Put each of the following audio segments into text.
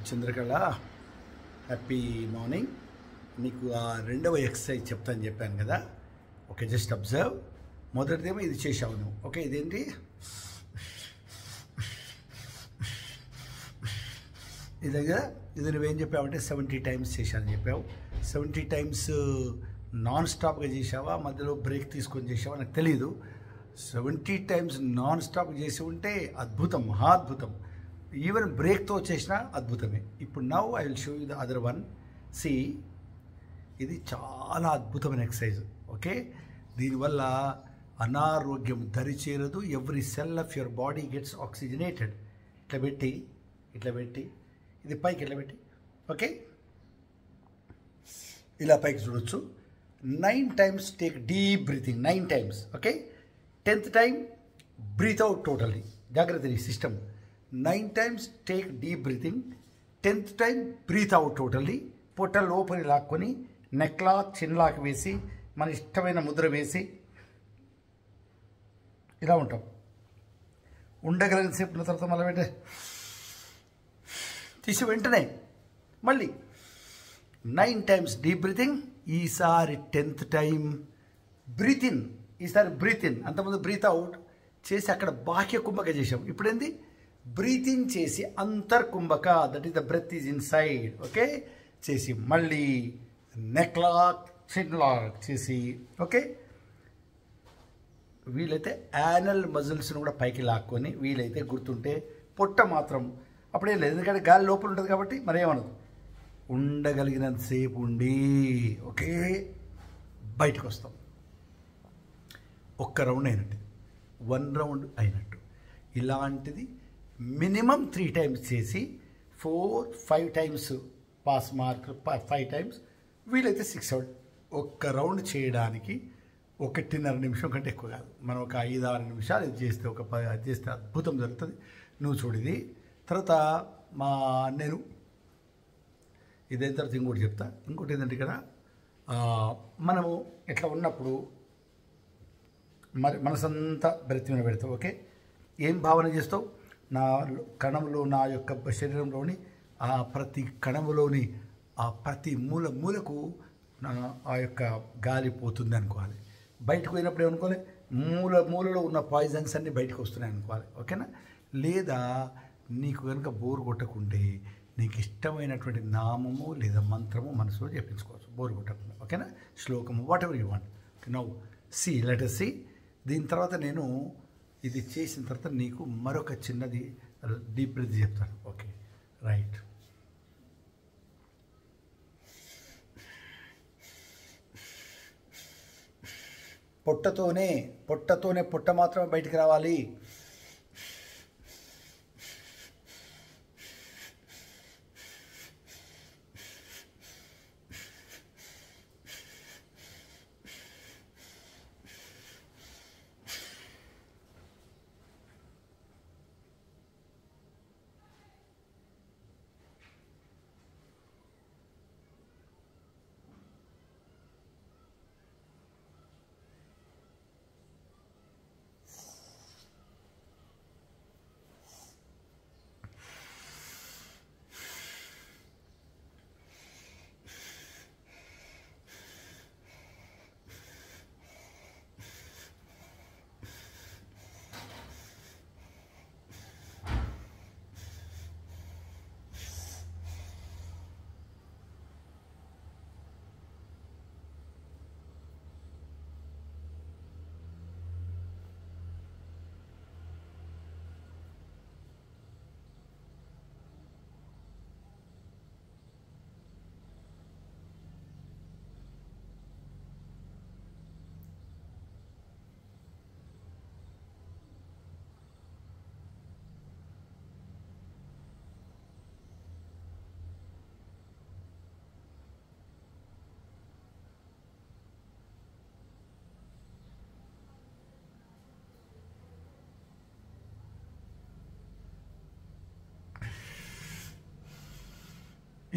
Chandrakala happy morning. నీకు ఆ రెండవ ఎక్సర్సైజ్ చెప్తాను చెప్పాను కదా. Okay, just observe. మొదటిదేమో ఇది చేసావు నువ్వు. ఓకే, ఇదేంటి? ఇది కదా. ఇది నువ్వేం చెప్పావంటే 70 టైమ్స్ చేశానని చెప్పావు. 70 టైమ్స్ నాన్ స్టాప్గా చేసావా, మధ్యలో బ్రేక్ తీసుకొని చేసావా నాకు తెలీదు. 70 టైమ్స్ నాన్ స్టాప్ చేసి ఉంటే అద్భుతం, మహాద్భుతం. ఈవెన్ బ్రేక్తో చేసినా అద్భుతమే. ఇప్పుడు now I will show you the other one. See, ఇది చాలా అద్భుతమైన ఎక్సర్సైజ్. ఓకే, దీనివల్ల అనారోగ్యం దరిచేరదు. Every cell of your body gets oxygenated. ఇట్లా పెట్టి ఇది పైకి ఇట్లా పెట్టి, ఓకే, ఇలా పైకి చూడొచ్చు. 9 times take deep breathing, 9 times. Okay, 10th time breath out totally. జాగ్రత్త నీ system. 9 times take deep breathing, 10th time breath out totally. పొట్ట లోపలి లాక్కొని నెక్లా చిన్లాక్ వేసి మన ఇష్టమైన ముద్ర వేసి ఇలా ఉంటాం. ఉండగలిగిన సేపు ఉన్న తర్వాత మళ్ళీ వెంటనే తీసి వెంటనే మళ్ళీ 9 టైమ్స్ డీప్ బ్రీతింగ్. ఈసారి 10th టైం బ్రీత్ ఇన్. ఈసారి బ్రీత్ ఇన్. అంతకుముందు బ్రీత్ అవుట్ చేసి అక్కడ బాహ్య కుంభక చేసాం. ఇప్పుడు ఏంది? బ్రీత్ ఇన్ చేసి అంతర్కుంభక, that is the breath is inside. Okay, చేసి మళ్ళీ నెక్ లాక్, చిన్ లాక్ చేసి, ఓకే, వీలైతే యానల్ మజిల్స్ను కూడా పైకి లాక్కొని, వీలైతే గుర్తుంటే పొట్ట మాత్రం అప్పుడేం లేదు, ఎందుకంటే గాలి లోపల ఉంటుంది కాబట్టి మరేమనదు. ఉండగలిగినంతసేపు ఉండి, ఓకే, బయటకు వస్తాం. ఒక్క రౌండ్ అయినట్టు, 1 రౌండ్ అయినట్టు. ఇలాంటిది మినిమం 3 టైమ్స్ చేసి 4-5 టైమ్స్ పాస్ మార్క్, 5 టైమ్స్, వీలైతే 6 ఒక్క రౌండ్ చేయడానికి 1.5 నిమిషం కంటే ఎక్కువ కాదు. మనం ఒక 5-6 నిమిషాలు ఇది చేస్తే, ఒక 10 అది చేస్తే అద్భుతం జరుగుతుంది. నువ్వు చూడిది. తర్వాత నేను ఇదైన తర్వాత ఇంకోటి చెప్తా. ఇంకోటి ఏంటంటే ఇక్కడ మనము ఇట్లా ఉన్నప్పుడు మరి మనసంతా బ్రెత్ మీద పెడతావు. ఓకే, ఏం భావన చేస్తావు? నా కణంలో, నా యొక్క శరీరంలోని ఆ ప్రతి కణములోని ఆ ప్రతి మూలకు ఆ యొక్క గాలి పోతుంది అనుకోవాలి. బయటకు పోయినప్పుడు ఏమనుకోవాలి? మూలలో ఉన్న పాయిజన్స్ అన్నీ బయటకు వస్తున్నాయి అనుకోవాలి. ఓకేనా? లేదా నీకు కనుక బోరు కొట్టకుంటే నీకు ఇష్టమైనటువంటి నామము లేదా మంత్రము మనసులో చెప్పించుకోవచ్చు, బోరు కొట్టకుండా. ఓకేనా? శ్లోకము, what ever you want. Now see, let us see. దీని తర్వాత నేను ఇది చేసిన తర్వాత నీకు మరొక చిన్నది డీప్ బ్రీత్ చెప్తాను. Okay, right. పొట్టతోనే పొట్ట మాత్రమే బయటికి రావాలి.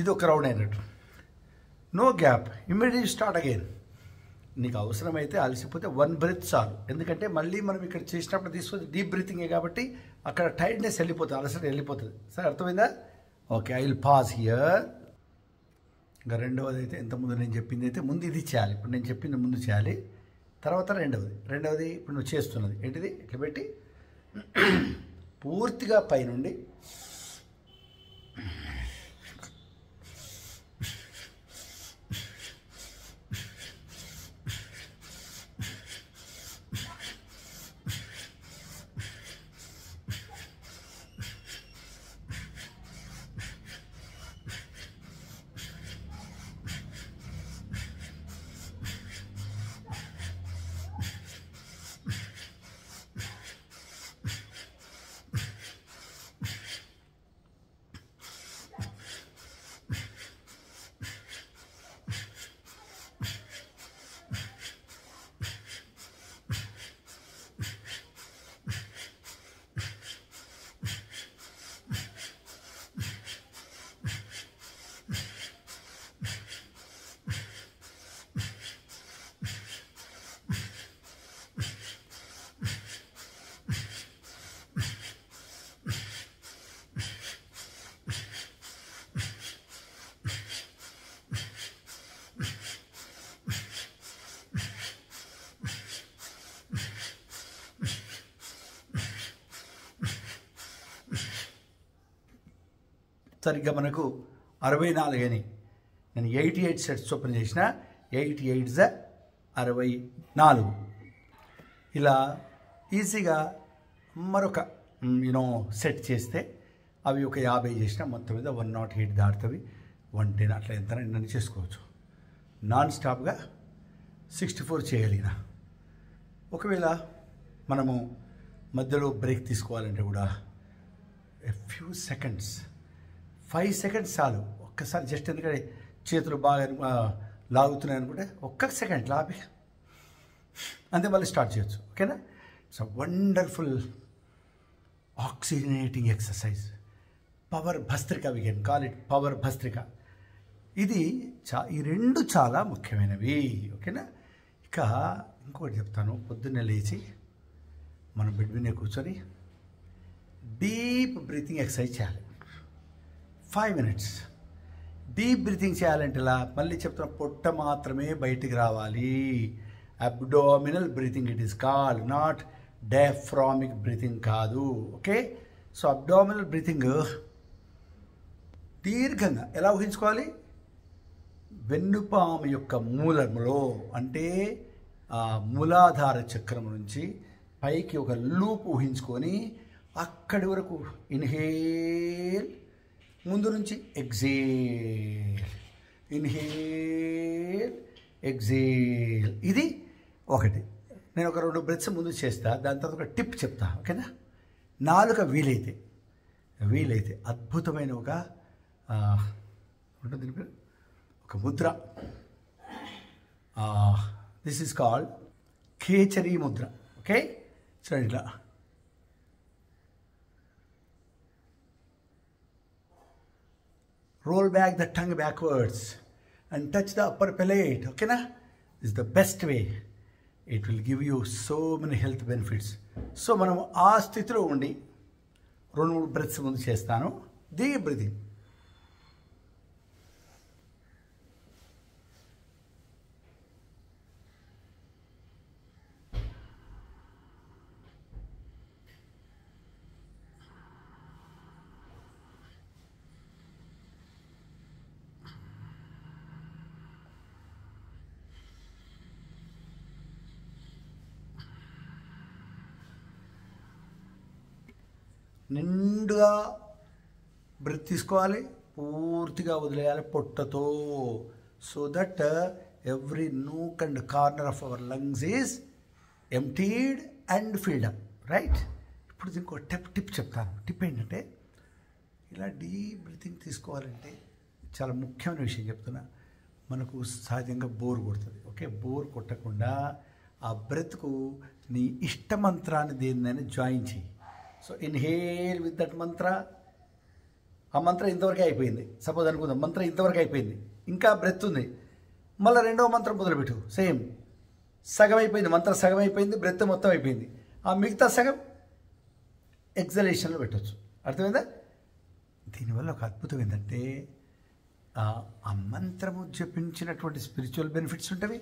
ఇది ఒక రౌండ్ అయినట్టు. No gap, immediately start again. నీకు అవసరమైతే అలసిపోతే 1 బ్రెత్ చాలు. ఎందుకంటే మళ్ళీ మనం ఇక్కడ చేసినప్పుడు తీసుకొచ్చి డీప్ బ్రీతింగే కాబట్టి అక్కడ టైర్డ్నెస్ వెళ్ళిపోతుంది, అలసట వెళ్ళిపోతుంది. సరే, అర్థమైందా? Okay, I will pause here. ఇంకా రెండవది అయితే ఇంతకుముందు నేను చెప్పింది అయితే ముందు ఇది చేయాలి. ఇప్పుడు నేను చెప్పింది ముందు చేయాలి, తర్వాత రెండవది ఇప్పుడు నువ్వు చేస్తున్నది ఏంటిది? ఇట్లా పెట్టి పూర్తిగా పైనుండి సరిగ్గా మనకు 64 అని నేను 88 సెట్స్ చొప్పున చేసిన 88 × 64. ఇలా ఈజీగా మరొక సెట్ చేస్తే అవి ఒక 50 చేసిన మొత్తం మీద 108 దాటుతవి, 110 అట్లా ఎంత ఎన్ని చేసుకోవచ్చు. నాన్ స్టాప్గా 64 చేయగలిగిన. ఒకవేళ మనము మధ్యలో బ్రేక్ తీసుకోవాలంటే కూడా ఫ్యూ సెకండ్స్, 5 సెకండ్స్ చాలు. ఒక్కసారి జస్ట్ ఎందుకంటే చేతులు బాగా లాగుతున్నాయి అనుకుంటే ఒక్క సెకండ్ లాపి అంతే మళ్ళీ స్టార్ట్ చేయొచ్చు. ఓకేనా? It's a wonderful oxygenating exercise. Power bhastrika, we can call it power bhastrika. ఇది ఈ రెండు చాలా ముఖ్యమైనవి. ఓకేనా? ఇక ఇంకొకటి చెప్తాను. పొద్దున్నే లేచి మనం బెడ్ మీద కూర్చొని డీప్ బ్రీతింగ్ ఎక్సర్సైజ్ చేయాలి. 5 మినిట్స్ డీప్ బ్రీతింగ్ చేయాలంటే ఇలా మళ్ళీ చెప్తున్నా, పొట్ట మాత్రమే బయటికి రావాలి. Abdominal breathing it is called, not diaphragmatic breathing కాదు. ఓకే? సో అబ్డోమినల్ బ్రీతింగ్ దీర్ఘంగా ఎలా ఊహించుకోవాలి? వెన్నుపాము యొక్క మూలములో, అంటే మూలాధార చక్రం నుంచి పైకి ఒక లూప్ ఊహించుకొని అక్కడి వరకు ఇన్హేల్, ముందు నుంచి ఎగ్జేల్, ఇన్హేల్, ఎగ్జేల్. ఇది ఒకటి. నేను ఒక 2 బ్రెత్స్ ముందు చేస్తా, దాని తర్వాత ఒక టిప్ చెప్తా. ఓకేనా? నాలుక వీలైతే అద్భుతమైన ఒక ఉంటుంది ఒక Mudra. This is called ఖేచరీ Mudra. Okay? చూడండి, ఇట్లా roll back the tongue backwards and touch the upper palate. Okay na? This is the best way. It will give you so many health benefits. So మనము ఆ స్థితిలో ఉండి 2-3 బ్రెత్స్ ముందు చేస్తాను. Deep breathing. నిండుగా breath తీసుకోవాలి, పూర్తిగా వదిలేయాలి పొట్టతో. So that every nook and corner of our lungs is emptied and filled up. Right? ఇప్పుడు ఇంకో టిప్ చెప్తాను. టిప్ ఏంటంటే, ఇలా డీప్ బ్రీతింగ్ తీసుకోవాలంటే చాలా ముఖ్యమైన విషయం చెప్తున్నా. మనకు సహజంగా బోర్ కొడుతుంది. ఓకే? బోర్ కొట్టకుండా ఆ బ్రెత్కు నీ ఇష్ట మంత్రాన్ని దేనినైనా జాయిన్ చేయి. సో ఇన్హేల్ విత్ దట్ మంత్ర. ఆ మంత్రం ఇంతవరకే అయిపోయింది. సపోజ్ అనుకుందాం మంత్రం ఇంతవరకు అయిపోయింది, ఇంకా బ్రెత్ ఉంది. మళ్ళీ రెండవ మంత్రం మొదలుపెట్టు. సేమ్ సగం అయిపోయింది, మంత్రం సగం అయిపోయింది, బ్రెత్ మొత్తం అయిపోయింది. ఆ మిగతా సగం ఎగ్జలేషన్లో పెట్టవచ్చు. అర్థమైందా? దీనివల్ల ఒక అద్భుతం ఏంటంటే ఆ మంత్రము జపించినటువంటి స్పిరిచువల్ బెనిఫిట్స్ ఉంటాయి,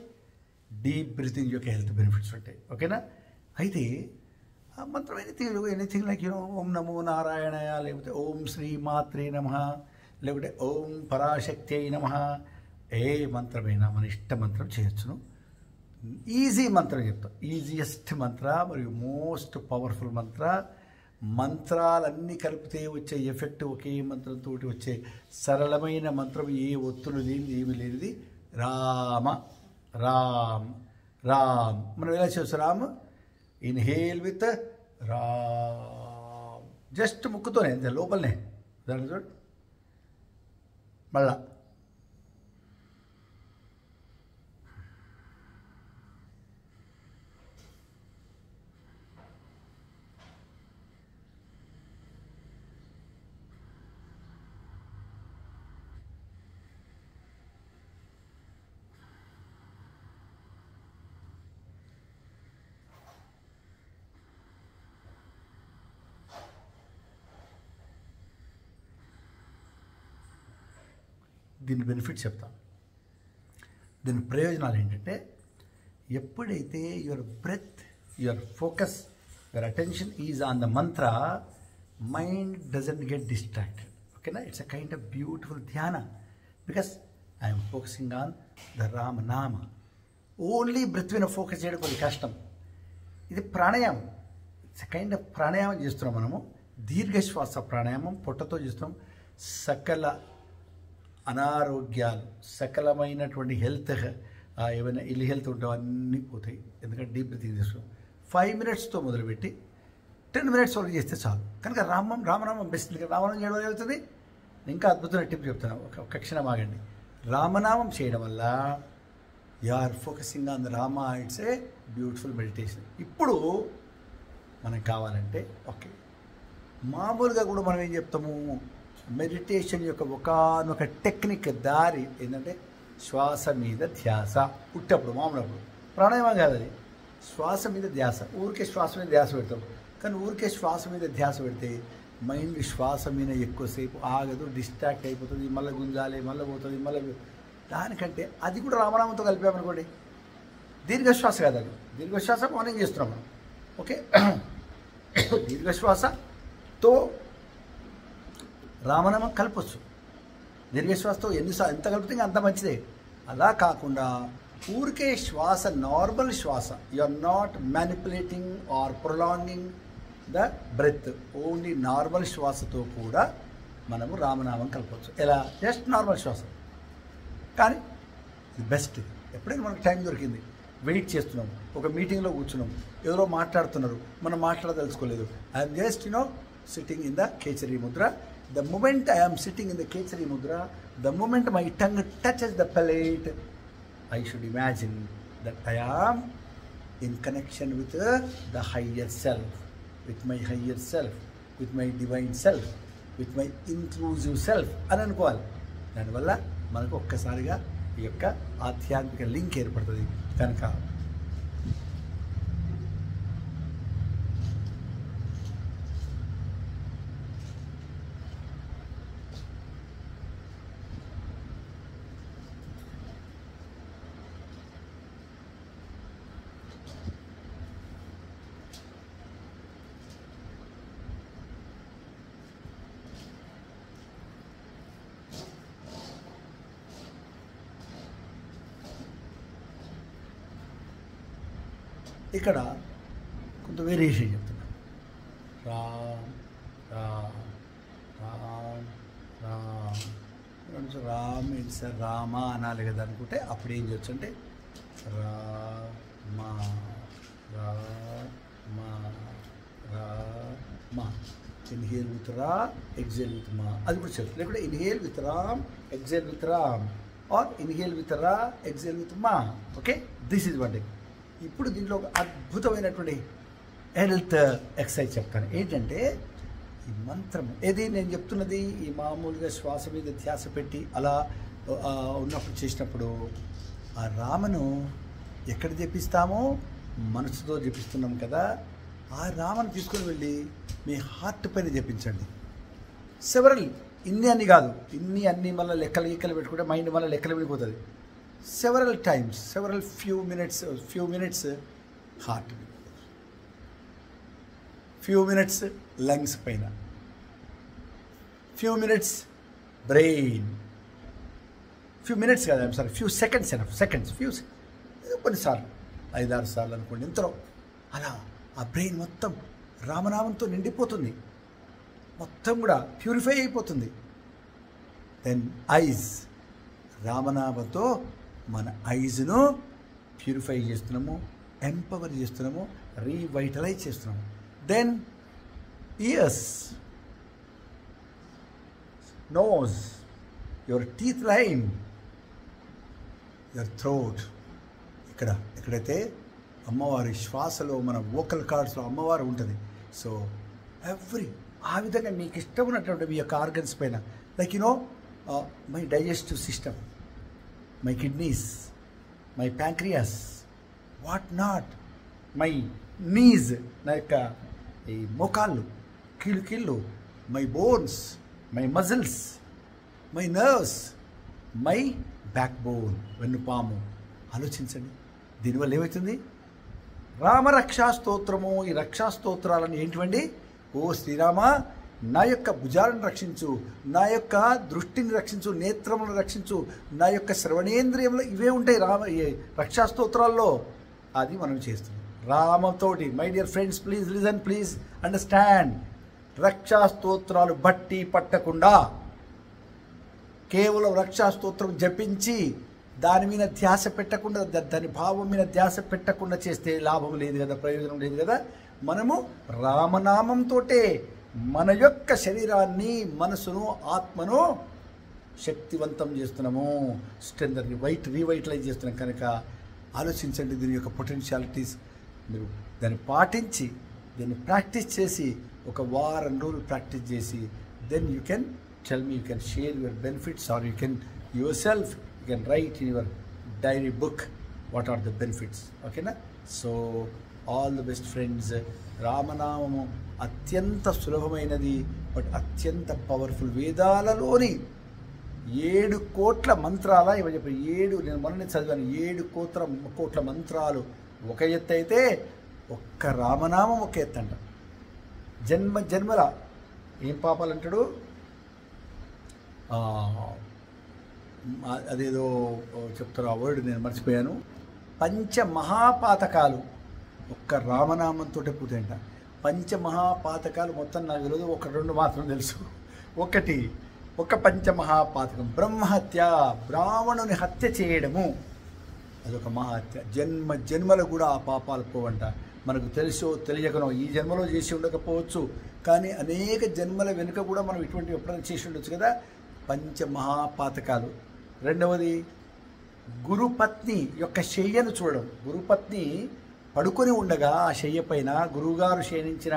డీప్ బ్రీతింగ్ యొక్క హెల్త్ బెనిఫిట్స్ ఉంటాయి. ఓకేనా? అయితే ఆ మంత్రం ఎనీథింగ్ లైక్ ఓం నమో నారాయణయ, లేకపోతే ఓం శ్రీ మాత్రే నమః, లేకపోతే ఓం పరాశక్తి అయి నమః, ఏ మంత్రమైనా మన ఇష్ట మంత్రం చేయొచ్చును. ఈజీ మంత్రం చెప్తాం, ఈజియెస్ట్ మంత్ర మరియు మోస్ట్ పవర్ఫుల్ మంత్ర. మంత్రాలన్నీ కలిపితే వచ్చే ఎఫెక్ట్ ఒకే మంత్రంతో వచ్చే సరళమైన మంత్రం, ఏ ఒత్తులు లేనిది, ఏమి లేనిది రామ. రామ్ రామ్ మనం ఎలా చేస్తాం? Ram inhale with Ram, just ముక్కుతోనే, అంతే, లోపలనే. దాని చూడు మళ్ళా దీని బెనిఫిట్స్ చెప్తాను. దీని ప్రయోజనాలు ఏంటంటే, ఎప్పుడైతే your breath, your focus, your attention is on the mantra, mind doesn't get distracted. ఓకేనా? It's a kind of beautiful dhyana, because I'm focusing on the Ramanama. Only breath మీద ఫోకస్ చేయడం కొద్ది కష్టం. ఇది ప్రాణాయామం, ఇట్స్ అ కైండ్ ఆఫ్ ప్రాణాయామం చేస్తున్నాం మనము. దీర్ఘశ్వాస ప్రాణాయామం పొట్టతో చేస్తున్నాం. సకల అనారోగ్యాలు, సకలమైనటువంటి హెల్త్, ఏమైనా ఇల్ హెల్త్ ఉంటావు అన్నీ పోతాయి, ఎందుకంటే డీప్ బ్రీతింగ్ చేస్తున్నాం. 5 minutesతో మొదలుపెట్టి 10 minutes వరకు చేస్తే చాలు. కనుక రామనామం బెస్ట్. రామనామం చేయడం జరుగుతుంది. ఇంకా అద్భుతమైన టిప్ చెప్తాను, ఒక క్షణం ఆగండి. రామనామం చేయడం వల్ల you are focusing on the Rama. It's a beautiful meditation. ఇప్పుడు మనకు కావాలంటే ఓకే, మామూలుగా కూడా మనం ఏం చెప్తాము, మెడిటేషన్ యొక్క ఒకనొక టెక్నిక్, దారి ఏంటంటే శ్వాస మీద ధ్యాస. పుట్టప్పుడు మామూలప్పుడు ప్రాణాయామం కాదు అది, శ్వాస మీద ధ్యాస. ఊరికే శ్వాస మీద ధ్యాస పెడతాం, కానీ ఊరికే శ్వాస మీద ధ్యాస పెడితే మైండ్ శ్వాస మీద ఎక్కువసేపు ఆగదు, డిస్ట్రాక్ట్ అయిపోతుంది, మళ్ళీ గుంజాలి, మళ్ళీ పోతుంది, మళ్ళీ. దానికంటే అది కూడా రామనామంతో కలిపామనుకోండి, దీర్ఘశ్వాస కాదు అది, దీర్ఘశ్వాస మార్నింగ్ చేస్తున్నాం మనం. ఓకే, దీర్ఘశ్వాసతో రామనామం కలపచ్చు. దీర్ఘశ్వాసతో ఎంత కలిపితే అంత మంచిదే. అలా కాకుండా ఊరికే శ్వాస, నార్మల్ శ్వాస, you are not manipulating or prolonging the breath, only normal శ్వాసతో కూడా మనము రామనామం కలపచ్చు. ఎలా? జస్ట్ నార్మల్ శ్వాస. కానీ ఇది బెస్ట్. ఎప్పుడైనా మనకు టైం దొరికింది, వెయిట్ చేస్తున్నాం, ఒక మీటింగ్లో కూర్చున్నాం, ఎవరో మాట్లాడుతున్నారు, మనం మాట్లాడదలుచుకోలేదు, I'm just sitting in the khechari mudra. The moment I am sitting in the Kechari Mudra, the moment my tongue touches the palate, I should imagine that I am in connection with the higher self, with my higher self, with my divine self, with my inclusive self అని అనుకోవాలి. దానివల్ల మనకు ఒక్కసారిగా ఈ యొక్క ఆధ్యాత్మిక link ఏర్పడుతుంది. కనుక ఇక్కడ కొంత వేరియేషన్ చెప్తున్నాను. రామ్ రామ్ రామ్ రామ్ రామ్ ఇట్స్ రామ అనాలి కదా అనుకుంటే అప్పుడు ఏం చేయొచ్చు అంటే Rama Rama Rama, inhale with Ra, exhale with Ma, అది కూడా చెప్పు. లేకుంటే inhale with Ram, exhale with Ram, or inhale with Ra, exhale with Ma. Okay, this is one thing. ఇప్పుడు దీంట్లో ఒక అద్భుతమైనటువంటి హెల్త్ ఎక్సర్సైజ్ చెప్తాను. ఏంటంటే ఈ మంత్రం ఏది నేను చెప్తున్నది, ఈ మామూలుగా శ్వాస మీద ధ్యాస పెట్టి అలా ఉన్నప్పుడు చేసినప్పుడు ఆ రామను ఎక్కడ జపిస్తామో మనసుతో జపిస్తున్నాం కదా, ఆ రామను తీసుకొని వెళ్ళి మీ హార్ట్ పైన జపించండి. సెవరల్ అన్ని కాదు, అన్ని మళ్ళీ లెక్కలు పెట్టుకుంటే మైండ్ మళ్ళీ లెక్కలు వెళ్ళిపోతుంది. Several times, few minutes heart, few minutes lungs పైన, few minutes brain, few minutes కాదు, సారీ ఫ్యూ సెకండ్స్, కొన్నిసార్లు 5-6 సార్లు అనుకోండి, ఇంతలో అలా ఆ బ్రెయిన్ మొత్తం రామనామంతో నిండిపోతుంది, మొత్తం కూడా ప్యూరిఫై అయిపోతుంది. దెన్ ఐజ్, రామనామంతో మన ఐజ్ను ప్యూరిఫై చేస్తున్నాము, ఎంపవర్ చేస్తున్నాము, రీవైటలైజ్ చేస్తున్నాము. Then ears, nose, your teeth line, your throat, ఎక్కడైతే అమ్మవారి శ్వాసలో మన వోకల్ కార్డ్స్లో అమ్మవారు ఉంటుంది. సో ఆ విధంగా మీకు ఇష్టం ఉన్నటువంటి మీ యొక్క ఆర్గన్స్ పైన, like my digestive system, my kidneys, my pancreas, what not, my knees, నా యొక్క ఈ మోకాళ్ళు, కీళ్ళు, my bones, my muscles, my nerves, my backbone, వెన్నుపాము. ఆలోచించండి, దీనివల్ల ఏమవుతుంది? రామరక్షా స్తోత్రము. ఈ రక్షా స్తోత్రాలను ఏంటివండి? ఓ శ్రీరామ, నా యొక్క భుజాలను రక్షించు, నా యొక్క దృష్టిని రక్షించు, నేత్రములను రక్షించు, నా యొక్క శ్రవణేంద్రియంలో ఇవే ఉంటాయి రక్షా స్తోత్రాల్లో. అది మనం చేస్తున్నాం రామతోటి. My dear friends, please listen, please understand. రక్షా స్తోత్రాలు బట్టి పట్టకుండా కేవలం రక్షా స్తోత్రం జపించి దాని మీద ధ్యాస పెట్టకుండా, దాని భావం మీద ధ్యాస పెట్టకుండా చేస్తే లాభం లేదు కదా, ప్రయోజనం లేదు కదా. మనము రామనామంతో మన యొక్క శరీరాన్ని, మనసును, ఆత్మను శక్తివంతం చేస్తున్నాము, రీవైటలైజ్ చేస్తున్నాం. కనుక ఆలోచించండి దీని యొక్క పొటెన్షియాలిటీస్. మీరు దాన్ని పాటించి, దీన్ని ప్రాక్టీస్ చేసి, ఒక వారం రోజులు ప్రాక్టీస్ చేసి, then you can tell me, you can share your benefits, or you can yourself, you can write in your diary book what are the benefits. Okay na? So all the best friends. రామనామము అత్యంత సులభమైనది, but అత్యంత powerful. వేదాలలోని 7 కోట్ల మంత్రాల ఇవి చెప్పి 7, నేను మొన్న చదివాను, 7 కోట్ల మంత్రాలు ఒక ఎత్తు అయితే ఒక్క రామనామం ఒక ఎత్తు అంట. జన్మల ఏం పాపాలు అంటాడు, అదేదో చెప్తారు, ఆ వర్డ్ నేను మర్చిపోయాను. పంచమహాపాతకాలు ఒక్క రామనామంతో పూతాయంట. పంచమహాపాతకాలు మొత్తం నాకు తెలియదు, 1-2 మాత్రం తెలుసు. ఒక పంచమహాపాతకం బ్రహ్మహత్య, బ్రాహ్మణుని హత్య చేయడము, అదొక మహాహత్య. జన్మలు కూడా ఆ పాపాలు పోవంట. మనకు తెలుసో తెలియకనో ఈ జన్మలో చేసి ఉండకపోవచ్చు, కానీ అనేక జన్మల వెనుక కూడా మనం ఇటువంటి ఎప్పుడైనా చేసి ఉండొచ్చు కదా. పంచమహాపాతకాలు. రెండవది, గురుపత్ని యొక్క శయ్యను చూడడం. గురుపత్ని పడుకొని ఉండగా ఆ శయ్య పైన గురువుగారు శయనించిన,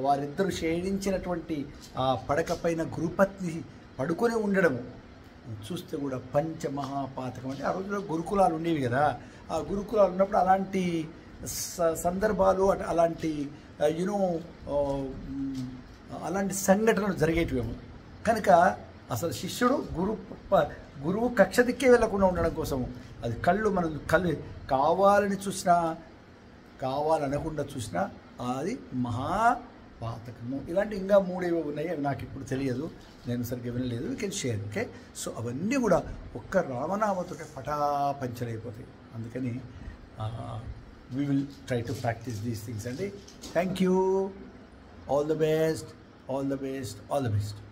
వారిద్దరూ శయనించినటువంటి ఆ పడక పైన గురుపత్ని పడుకొని ఉండడము చూస్తే కూడా పంచమహాపాతకం. అంటే ఆ రోజుల్లో గురుకులాలు ఉండేవి కదా, ఆ గురుకులాలు ఉన్నప్పుడు అలాంటి సందర్భాలు, అలాంటి అలాంటి సంఘటనలు జరిగేటివేమో. కనుక అసలు శిష్యుడు గురువు కక్ష దిక్కే వెళ్లకుండా ఉండడం కోసము, అది మనం కావాలని చూసినా, కావాలనకుండా చూసినా అది మహాపాతకము. ఇలాంటి ఇంకా 3 ఏవో ఉన్నాయి, అవి నాకు ఇప్పుడు తెలియదు, నేను సరిగ్గా వినలేదు. You can share. Okay, so అవన్నీ కూడా ఒక్క రామనామతో పటాపంచలైపోతాయి. అందుకని we will try to practice these things. And thank you. All the best.